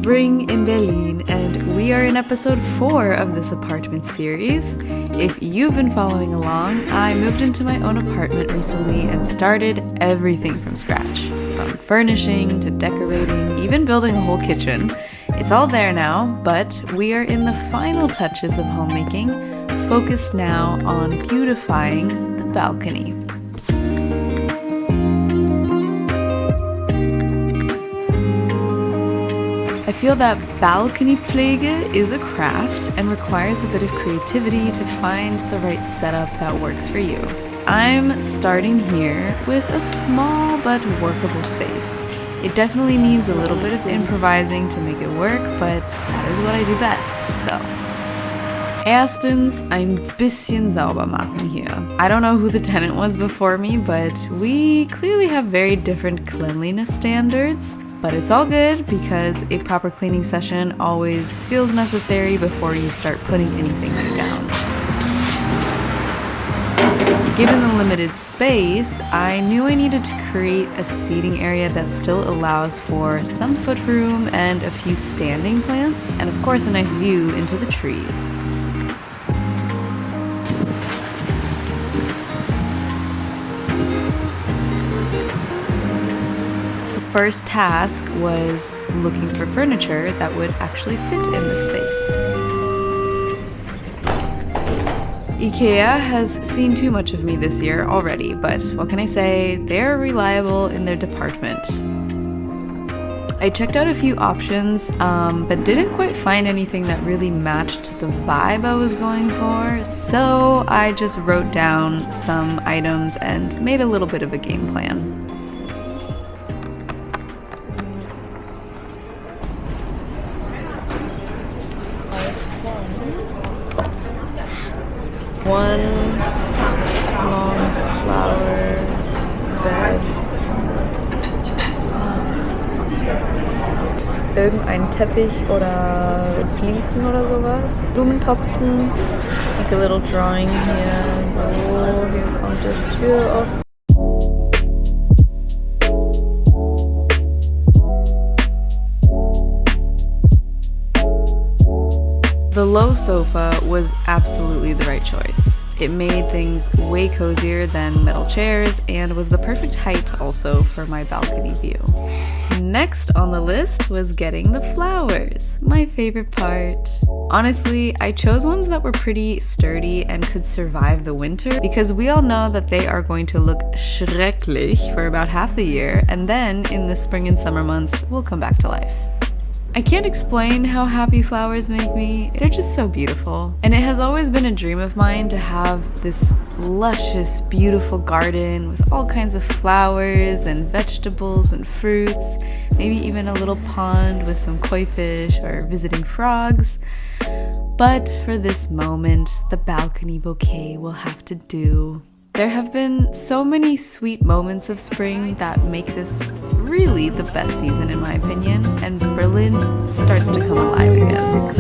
spring in Berlin, and we are in episode 4 of this apartment series. If you've been following along, I moved into my own apartment recently and started everything from scratch. From furnishing to decorating, even building a whole kitchen. It's all there now, but we are in the final touches of homemaking, focused now on beautifying the balcony. I feel that balcony Pflege is a craft and requires a bit of creativity to find the right setup that works for you. I'm starting here with a small but workable space. It definitely needs a little bit of improvising to make it work, but that is what I do best, so. Erstens, ein bisschen sauber machen hier. I don't know who the tenant was before me, but we clearly have very different cleanliness standards. But it's all good because a proper cleaning session always feels necessary before you start putting anything new down. Given the limited space, I knew I needed to create a seating area that still allows for some footroom and a few standing plants, and of course a nice view into the trees. First task was looking for furniture that would actually fit in the space. IKEA has seen too much of me this year already, but what can I say? They're reliable in their department. I checked out a few options, but didn't quite find anything that really matched the vibe I was going for, so I just wrote down some items and made a little bit of a game plan. One long flower bed. Irgendein Teppich oder Fliesen oder sowas. Blumentopfen. Like a little drawing here. So, hier kommt das Tür auf. The low sofa was absolutely the right choice. It made things way cozier than metal chairs and was the perfect height also for my balcony view. Next on the list was getting the flowers, my favorite part. Honestly, I chose ones that were pretty sturdy and could survive the winter because we all know that they are going to look schrecklich for about half the year, and then in the spring and summer months will come back to life. I can't explain how happy flowers make me. They're just so beautiful. And it has always been a dream of mine to have this luscious, beautiful garden with all kinds of flowers and vegetables and fruits, maybe even a little pond with some koi fish or visiting frogs. But for this moment, the balcony bouquet will have to do. There have been so many sweet moments of spring that make this really the best season in my opinion, and Berlin starts to come alive again.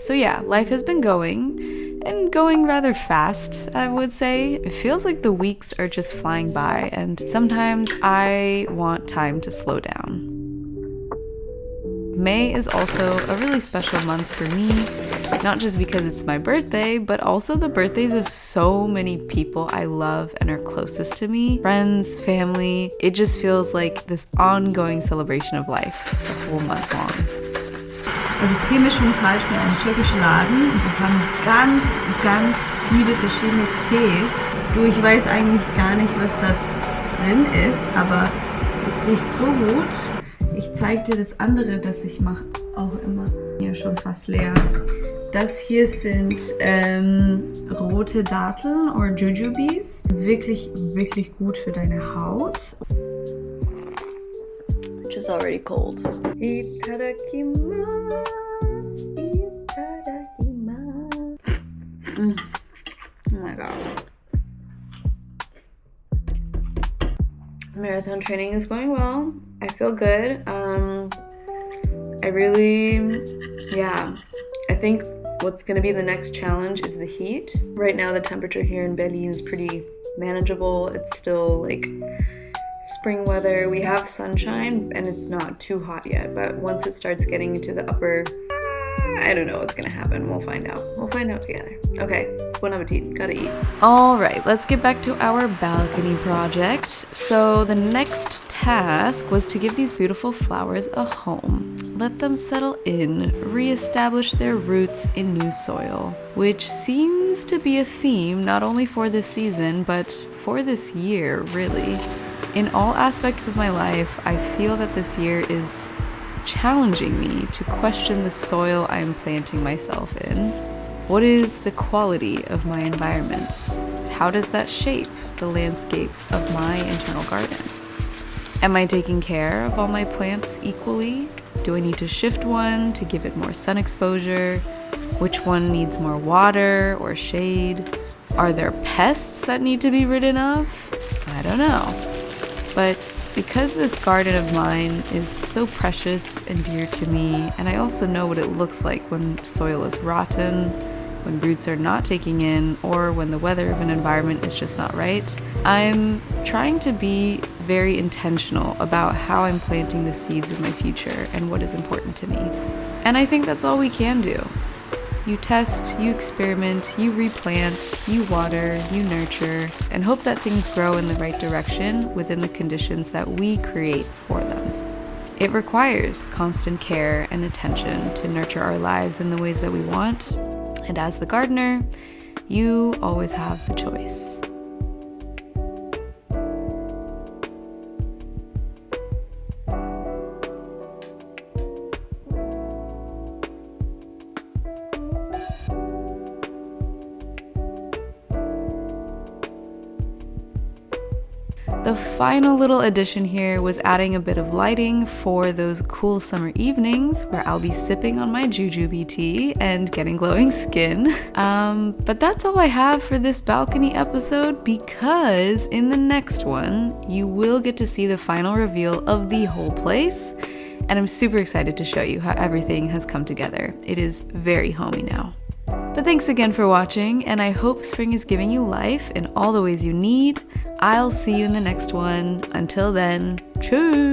So yeah, life has been going, and going rather fast, I would say. It feels like the weeks are just flying by, and sometimes I want time to slow down. May is also a really special month for me, not just because it's my birthday, but also the birthdays of so many people I love and are closest to me. Friends, family. It just feels like this ongoing celebration of life, the whole month long. Also Teemischung ist halt von einem türkischen Laden und die haben ganz, ganz viele verschiedene Tees. Du, ich weiß eigentlich gar nicht, was da drin ist, aber es riecht so gut. Ich zeig dir das andere, das ich mache, auch immer. Hier schon fast leer. Das hier sind rote Datteln oder Jujubes. Wirklich, wirklich gut für deine Haut. Which is already cold. Itadakimasu, itadakimasu. Oh my god. Marathon training is going well. I feel good. I think what's going to be the next challenge is the heat. Right now the temperature here in Berlin is pretty manageable. It's still like spring weather. We have sunshine and it's not too hot yet, but once it starts getting into the upper, I don't know what's gonna happen. We'll find out. We'll find out together. Okay, bon appetit. Gotta eat. All right, let's get back to our balcony project. So the next task was to give these beautiful flowers a home. Let them settle in, reestablish their roots in new soil, which seems to be a theme not only for this season, but for this year, really. In all aspects of my life, I feel that this year is challenging me to question the soil I'm planting myself in. What is the quality of my environment? How does that shape the landscape of my internal garden? Am I taking care of all my plants equally? Do I need to shift one to give it more sun exposure? Which one needs more water or shade? Are there pests that need to be ridden of? I don't know. But because this garden of mine is so precious and dear to me, and I also know what it looks like when soil is rotten, when roots are not taking in, or when the weather of an environment is just not right, I'm trying to be very intentional about how I'm planting the seeds of my future and what is important to me. And I think that's all we can do. You test, you experiment, you replant, you water, you nurture, and hope that things grow in the right direction within the conditions that we create for them. It requires constant care and attention to nurture our lives in the ways that we want, and as the gardener, you always have the choice. The final little addition here was adding a bit of lighting for those cool summer evenings where I'll be sipping on my jujube tea and getting glowing skin. But that's all I have for this balcony episode, because in the next one, you will get to see the final reveal of the whole place. And I'm super excited to show you how everything has come together. It is very homey now. But thanks again for watching, and I hope spring is giving you life in all the ways you need. I'll see you in the next one. Until then, tschüss!